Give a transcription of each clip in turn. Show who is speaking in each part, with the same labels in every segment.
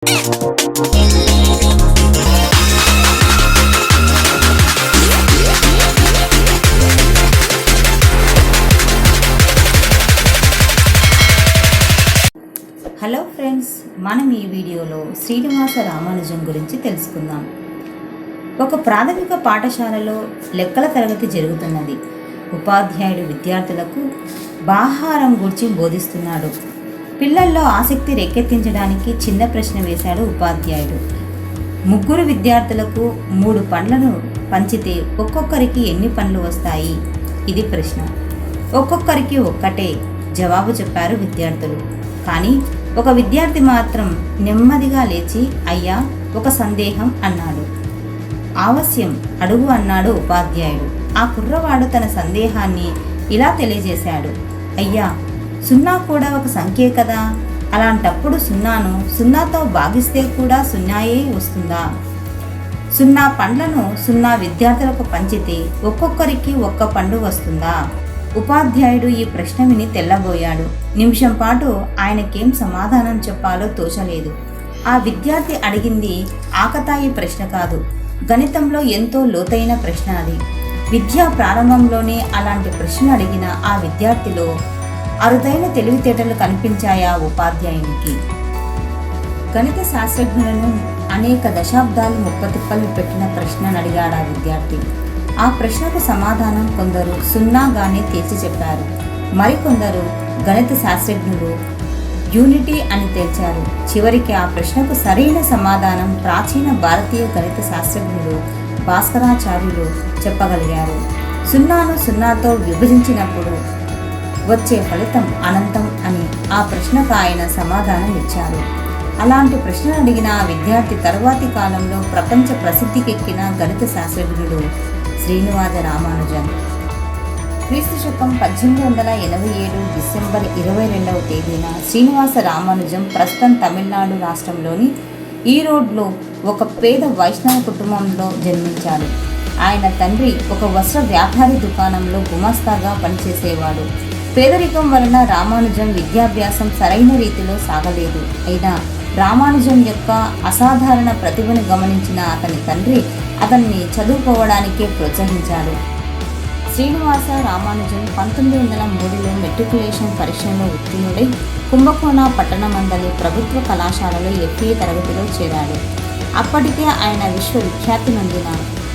Speaker 1: Hello friends, మనం ఈ వీడియోలో శ్రీనివాస రామానుజం గురించి తెలుసుకుందాం. ఒక ప్రాథమిక పాఠశాలలో లెక్కల తరగతి జరుగుతున్నది. ఉపాధ్యాయుడు విద్యార్థులకు బాహారం గురించి బోధిస్తున్నాడు. పిల్లల్లో ఆసక్తి రేకెత్తించడానికి చిన్న ప్రశ్న వేశాడు ఉపాధ్యాయుడు. 3 విద్యార్థులకు 3 పండ్లను పంచితే ఒక్కొక్కరికి ఎన్ని పండ్లు వస్తాయి? ఇది ప్రశ్న. ఒక్కొక్కరికి ఒక్కటే జవాబు చెప్పారు విద్యార్థులు. కానీ ఒక విద్యార్థి మాత్రం నెమ్మదిగా లేచి, అయ్యా, ఒక సందేహం అన్నాడు. ఆవశ్యం, అడుగు అన్నాడు ఉపాధ్యాయుడు. ఆ కుర్రవాడు తన సందేహాన్ని ఇలా తెలియజేశాడు. అయ్యా, 0 కూడా ఒక సంఖ్యే కదా. అలాంటప్పుడు 0ను 0తో భాగిస్తే కూడా 0యే వస్తుందా? 0 పండ్లను 0 విద్యార్థులకు పంచితే ఒక్కొక్కరికి 1 పండు వస్తుందా? ఉపాధ్యాయుడు ఈ ప్రశ్న విని తెల్లబోయాడు. నిమిషం పాటు ఆయనకేం సమాధానం చెప్పాలో తోచలేదు. ఆ విద్యార్థి అడిగింది ఆకతాయి ప్రశ్న కాదు, గణితంలో ఎంతో లోతైన ప్రశ్న అది. విద్యా ప్రారంభంలోనే అలాంటి ప్రశ్న అడిగిన ఆ విద్యార్థిలో అరుదైన తెలివితేటలు కనిపించాయా ఉపాధ్యాయునికి. గణిత శాస్త్రజ్ఞులను అనేక దశాబ్దాలు ముప్పతిప్పలు పెట్టిన ప్రశ్నను అడిగాడు ఆ విద్యార్థి. ఆ ప్రశ్నకు సమాధానం కొందరు 0గానే తేల్చి చెప్పారు. మరికొందరు గణిత శాస్త్రజ్ఞులు యూనిటీ అని తేల్చారు. చివరికి ఆ ప్రశ్నకు సరైన సమాధానం ప్రాచీన భారతీయ గణిత శాస్త్రజ్ఞులు భాస్కరాచార్యులు చెప్పగలిగారు. 0ను 0తో విభజించినప్పుడు వచ్చే ఫలితం అనంతం అని ఆ ప్రశ్నకు ఆయన సమాధానం ఇచ్చారు. అలాంటి ప్రశ్నలు అడిగిన ఆ విద్యార్థి తరువాతి కాలంలో ప్రపంచ ప్రసిద్ధికెక్కిన గణిత శాస్త్రజ్ఞుడు శ్రీనివాస రామానుజన్. క్రీస్తుశకం 1887 డిసెంబర్ 22వ తేదీన శ్రీనివాస రామానుజం ప్రస్తుతం తమిళనాడు రాష్ట్రంలోని ఈరోడ్లో ఒక పేద వైష్ణవ కుటుంబంలో జన్మించాడు. ఆయన తండ్రి ఒక వస్త్ర వ్యాపారి దుకాణంలో గుమస్తాగా పనిచేసేవాడు. పేదరికం వలన రామానుజం విద్యాభ్యాసం సరైన రీతిలో సాగలేదు. అయినా రామానుజం యొక్క అసాధారణ ప్రతిభను గమనించిన అతని తండ్రి అతన్ని చదువుకోవడానికే ప్రోత్సహించాడు. శ్రీనివాస రామానుజన్ 1903లో మెట్రికులేషన్ పరీక్షలో ఉత్తీర్ణుడై కుంభకోణ పట్టణమందలి ప్రభుత్వ కళాశాలలో FA తరగతిలో చేరాడు. అప్పటికే ఆయన విశ్వవిఖ్యాతి నొందిన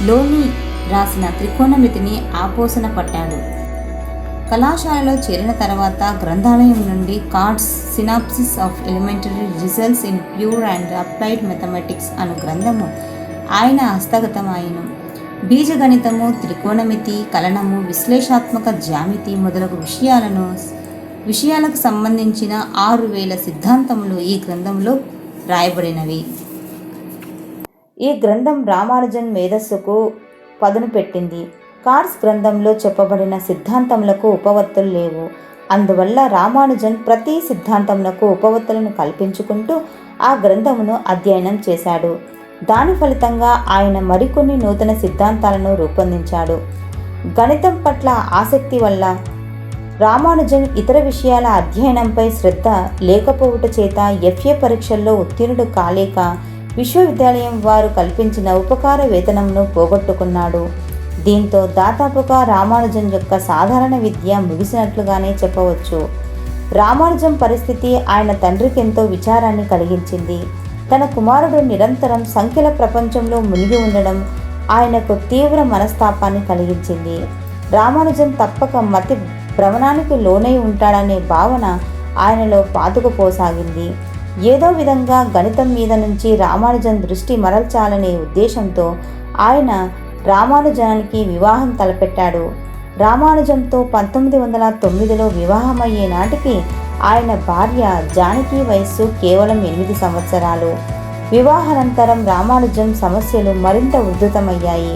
Speaker 1: లోని రాసిన త్రికోణమితిని ఆపోసన పట్టాడు. కళాశాలలో చేరిన తర్వాత గ్రంథాలయం నుండి Carr's synopsis of elementary results in pure and applied mathematics అను గ్రంథము ఆయన హస్తగతమాయను. బీజగణితము, త్రికోణమితి, కలనము, విశ్లేషాత్మక జ్యామితి మొదలగు విషయాలకు సంబంధించిన 6000 సిద్ధాంతములు ఈ గ్రంథంలో రాయబడినవి. ఈ గ్రంథం రామానుజన్ మేధస్సుకు పదును పెట్టింది. కార్డ్స్ గ్రంథంలో చెప్పబడిన సిద్ధాంతములకు ఉపవత్తులు లేవు. అందువల్ల రామానుజన్ ప్రతి సిద్ధాంతములకు ఉపవత్తులను కల్పించుకుంటూ ఆ గ్రంథమును అధ్యయనం చేశాడు. దాని ఫలితంగా ఆయన మరికొన్ని నూతన సిద్ధాంతాలను రూపొందించాడు. గణితం పట్ల ఆసక్తి వల్ల రామానుజన్ ఇతర విషయాల అధ్యయనంపై శ్రద్ధ లేకపోవుట చేత FA పరీక్షల్లో ఉత్తీర్ణుడు కాలేక విశ్వవిద్యాలయం వారు కల్పించిన ఉపకార వేతనంను పోగొట్టుకున్నాడు. దీంతో దాదాపుగా రామానుజన్ యొక్క సాధారణ విద్య ముగిసినట్లుగానే చెప్పవచ్చు. రామానుజం పరిస్థితి ఆయన తండ్రికి ఎంతో విచారాన్ని కలిగించింది. తన కుమారుడు నిరంతరం సంఖ్యల ప్రపంచంలో మునిగి ఉండడం ఆయనకు తీవ్ర మనస్తాపాన్ని కలిగించింది. రామానుజం తప్పక మతి భ్రమణానికి లోనై ఉంటాడనే భావన ఆయనలో పాతుకుపోసాగింది. ఏదో విధంగా గణితం మీద నుంచి రామానుజన్ దృష్టి మరల్చాలనే ఉద్దేశంతో ఆయన రామానుజానికి వివాహం తలపెట్టాడు. రామానుజంతో 1909లో వివాహమయ్యే నాటికి ఆయన భార్య జానకి వయస్సు కేవలం 8 సంవత్సరాలు. వివాహానంతరం రామానుజం సమస్యలు మరింత ఉధృతమయ్యాయి.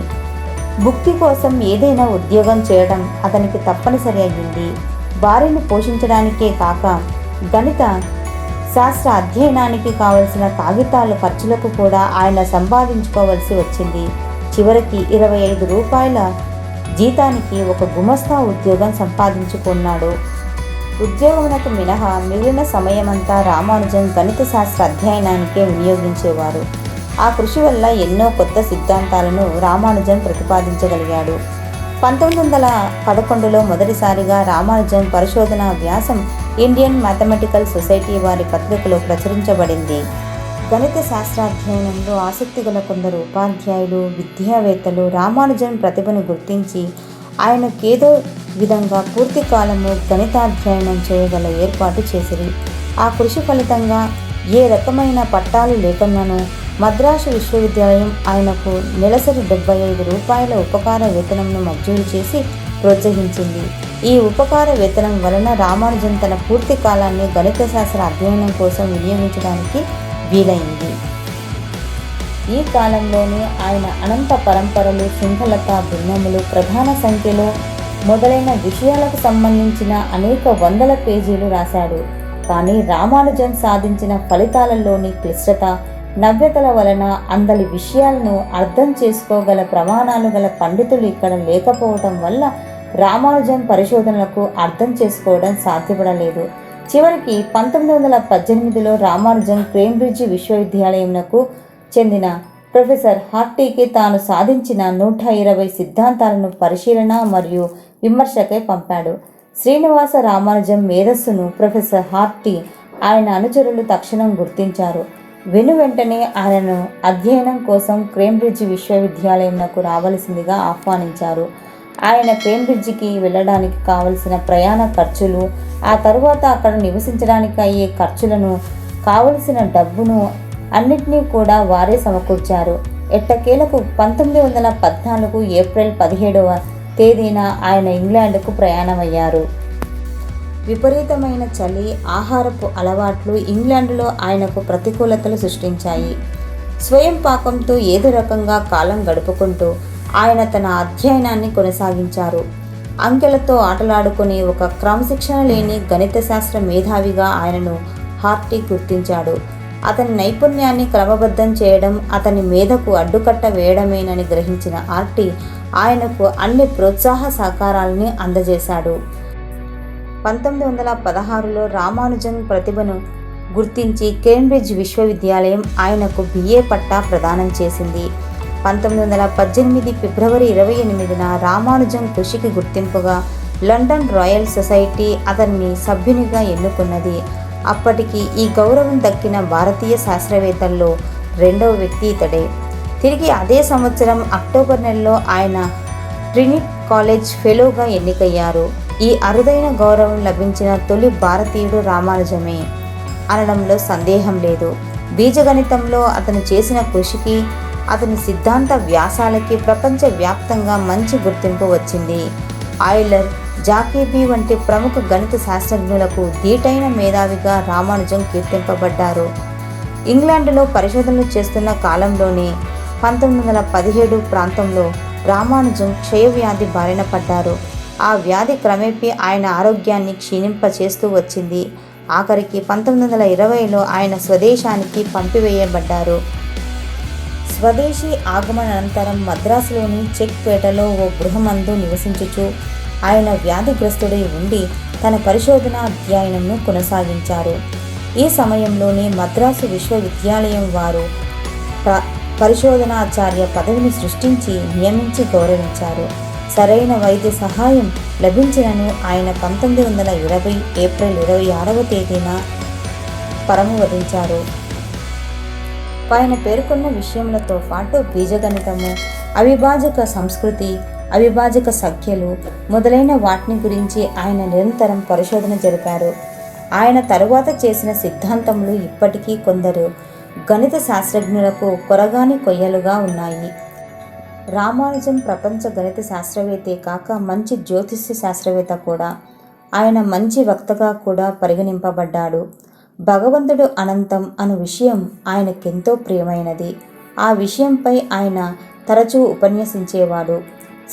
Speaker 1: భుక్తి కోసం ఏదైనా ఉద్యోగం చేయడం అతనికి తప్పనిసరి అయ్యింది. భార్యను పోషించడానికే కాక గణిత శాస్త్ర అధ్యయనానికి కావలసిన కాగితాలు ఖర్చులకు కూడా ఆయన సంపాదించుకోవలసి వచ్చింది. చివరికి 25 రూపాయల జీతానికి ఒక గుమస్తా ఉద్యోగం సంపాదించుకున్నాడు. ఉద్యోగమునకు మినహా మిగిలిన సమయమంతా రామానుజన్ గణిత శాస్త్ర అధ్యయనానికే వినియోగించేవారు. ఆ కృషి వల్ల ఎన్నో కొత్త సిద్ధాంతాలను రామానుజన్ ప్రతిపాదించగలిగాడు. 1911లో మొదటిసారిగా రామానుజన్ పరిశోధనా వ్యాసం ఇండియన్ మ్యాథమెటికల్ సొసైటీ వారి పత్రికలో ప్రచురించబడింది. గణిత శాస్త్రాధ్యయనంలో ఆసక్తి గల కొందరు ఉపాధ్యాయులు, విద్యావేత్తలు రామానుజన్ ప్రతిభను గుర్తించి ఆయనకేదో విధంగా పూర్తి కాలము గణితాధ్యయనం చేయగల ఏర్పాటు చేసిరి. ఆ కృషి ఫలితంగా ఏ రకమైన పట్టాలు లేకున్నాను మద్రాసు విశ్వవిద్యాలయం ఆయనకు నెలసరి ₹75 ఉపకార వేతనంను మంజూరు చేసి ప్రోత్సహించింది. ఈ ఉపకార వేతనం వలన రామానుజన్ తన పూర్తి కాలాన్ని గణిత శాస్త్ర అధ్యయనం కోసం వినియోగించడానికి వీలైంది. ఈ కాలంలోనే ఆయన అనంత పరంపరలు, శృంఖలత, భిన్నములు, ప్రధాన సంఖ్యలో మొదలైన విషయాలకు సంబంధించిన అనేక వందల పేజీలు రాశాడు. కానీ రామానుజన్ సాధించిన ఫలితాలలోని క్లిష్టత, నవ్యతల వలన అందలి విషయాలను అర్థం చేసుకోగల ప్రమాణాలు గల పండితులు ఇక్కడ లేకపోవటం వల్ల రామానుజన్ పరిశోధనలకు అర్థం చేసుకోవడం సాధ్యపడలేదు. చివరికి 1918లో రామానుజన్ కేంబ్రిడ్జ్ విశ్వవిద్యాలయంకు చెందిన ప్రొఫెసర్ హార్టీకి తాను సాధించిన 120 సిద్ధాంతాలను పరిశీలన మరియు విమర్శకై పంపాడు. శ్రీనివాస రామానుజన్ మేధస్సును ప్రొఫెసర్ హార్టీ ఆయన అనుచరులు తక్షణం గుర్తించారు. వెంటనే ఆయనను అధ్యయనం కోసం కేంబ్రిడ్జ్ విశ్వవిద్యాలయంకు రావలసిందిగా ఆహ్వానించారు. ఆయన కేంబ్రిడ్జికి వెళ్ళడానికి కావలసిన ప్రయాణ ఖర్చులు, ఆ తరువాత అక్కడ నివసించడానికి అయ్యే ఖర్చులను, కావలసిన డబ్బును అన్నిటినీ కూడా వారే సమకూర్చారు. ఎట్టకేలకు 1914 ఏప్రిల్ 17వ తేదీన ఆయన ఇంగ్లాండ్కు ప్రయాణమయ్యారు. విపరీతమైన చలి, ఆహారపు అలవాట్లు ఇంగ్లాండ్లో ఆయనకు ప్రతికూలతలు సృష్టించాయి. స్వయం పాకంతో ఏదో రకంగా కాలం గడుపుకుంటూ ఆయన తన అధ్యయనాన్ని కొనసాగించారు. అంకెలతో ఆటలాడుకుని ఒక క్రమశిక్షణ లేని గణిత శాస్త్ర మేధావిగా ఆయనను హార్టీ గుర్తించాడు. అతని నైపుణ్యాన్ని క్రమబద్ధం చేయడం అతని మేధకు అడ్డుకట్ట వేయడమేనని గ్రహించిన హార్టీ ఆయనకు అన్ని ప్రోత్సాహ సహకారాలని అందజేశాడు. 1916లో రామానుజన్ ప్రతిభను గుర్తించి కేంబ్రిడ్జ్ విశ్వవిద్యాలయం ఆయనకు BA పట్టా ప్రదానం చేసింది. 1918 ఫిబ్రవరి 28న రామానుజన్ కృషికి గుర్తింపుగా లండన్ రాయల్ సొసైటీ అతన్ని సభ్యునిగా ఎన్నుకున్నది. అప్పటికి ఈ గౌరవం దక్కిన భారతీయ శాస్త్రవేత్తల్లో రెండవ వ్యక్తి ఇతడే. తిరిగి అదే సంవత్సరం అక్టోబర్ నెలలో ఆయన ట్రినిటీ కాలేజ్ ఫెలోగా ఎన్నికయ్యారు. ఈ అరుదైన గౌరవం లభించిన తొలి భారతీయుడు రామానుజమే అనడంలో సందేహం లేదు. బీజగణితంలో అతను చేసిన కృషికి, అతని సిద్ధాంత వ్యాసాలకి ప్రపంచవ్యాప్తంగా మంచి గుర్తింపు వచ్చింది. ఆయిలర్, జాకోబీ వంటి ప్రముఖ గణిత శాస్త్రజ్ఞులకు ధీటైన మేధావిగా రామానుజన్ కీర్తింపబడ్డారు. ఇంగ్లాండ్లో పరిశోధనలు చేస్తున్న కాలంలోనే 1917 ప్రాంతంలో రామానుజన్ క్షయవ్యాధి బారిన పడ్డారు. ఆ వ్యాధి క్రమేపీ ఆయన ఆరోగ్యాన్ని క్షీణింపచేస్తూ వచ్చింది. ఆఖరికి 1920లో ఆయన స్వదేశానికి పంపివేయబడ్డారు. స్వదేశీ ఆగమనానంతరం మద్రాసులోని చెక్పేటలో ఓ గృహమందు నివసించుచు ఆయన వ్యాధిగ్రస్తుడై ఉండి తన పరిశోధనా అధ్యయనంను కొనసాగించారు. ఈ సమయంలోనే మద్రాసు విశ్వవిద్యాలయం వారు పరిశోధనాచార్య పదవిని సృష్టించి నియమించి గౌరవించారు. సరైన వైద్య సహాయం లభించినను ఆయన 1920 ఏప్రిల్ 26వ తేదీన పరమవదించారు. ఆయన పేర్కొన్న విషయములతో పాటు బీజగణితము, అవిభాజక సంస్కృతి, అవిభాజక సంఖ్యలు మొదలైన వాటిని గురించి ఆయన నిరంతరం పరిశోధన జరిపారు. ఆయన తరువాత చేసిన సిద్ధాంతములు ఇప్పటికీ కొందరు గణిత శాస్త్రజ్ఞులకు కొరగాని కొయ్యలుగా ఉన్నాయి. రామానుజన్ ప్రపంచ గణిత శాస్త్రవేత్తే కాక మంచి జ్యోతిష్య శాస్త్రవేత్త కూడా. ఆయన మంచి వక్తగా కూడా పరిగణింపబడ్డాడు. భగవంతుడు అనంతం అను విషయం ఆయనకెంతో ప్రియమైనది. ఆ విషయంపై ఆయన తరచూ ఉపన్యసించేవాడు.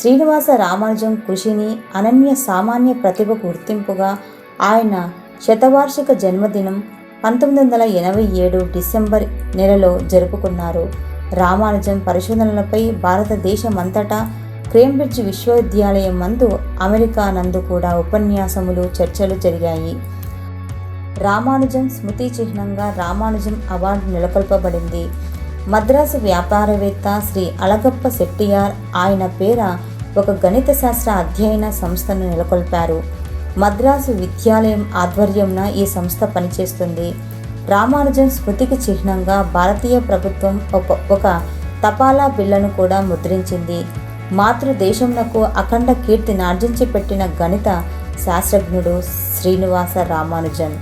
Speaker 1: శ్రీనివాస రామానుజన్ కృషిని, అనన్య సామాన్య ప్రతిభకు గుర్తింపుగా ఆయన శతవార్షిక జన్మదినం 1987 డిసెంబర్ నెలలో జరుపుకున్నారు. రామానుజన్ పరిశోధనలపై భారతదేశమంతటా కేంబ్రిడ్జ్ విశ్వవిద్యాలయం నందు, అమెరికా నందు కూడా ఉపన్యాసములు, చర్చలు జరిగాయి. రామానుజం స్మృతి చిహ్నంగా రామానుజం అవార్డు నెలకొల్పబడింది. మద్రాసు వ్యాపారవేత్త శ్రీ అళగప్ప సెట్టియార్ ఆయన పేర ఒక గణిత శాస్త్ర అధ్యయన సంస్థను నెలకొల్పారు. మద్రాసు విద్యాలయం ఆధ్వర్యంన ఈ సంస్థ పనిచేస్తుంది. రామానుజం స్మృతికి చిహ్నంగా భారతీయ ప్రభుత్వం ఒక తపాలా బిళ్లను కూడా ముద్రించింది. మాతృదేశమునకు అఖండ కీర్తినార్జించి పెట్టిన గణిత శాస్త్రజ్ఞుడు శ్రీనివాస రామానుజన్.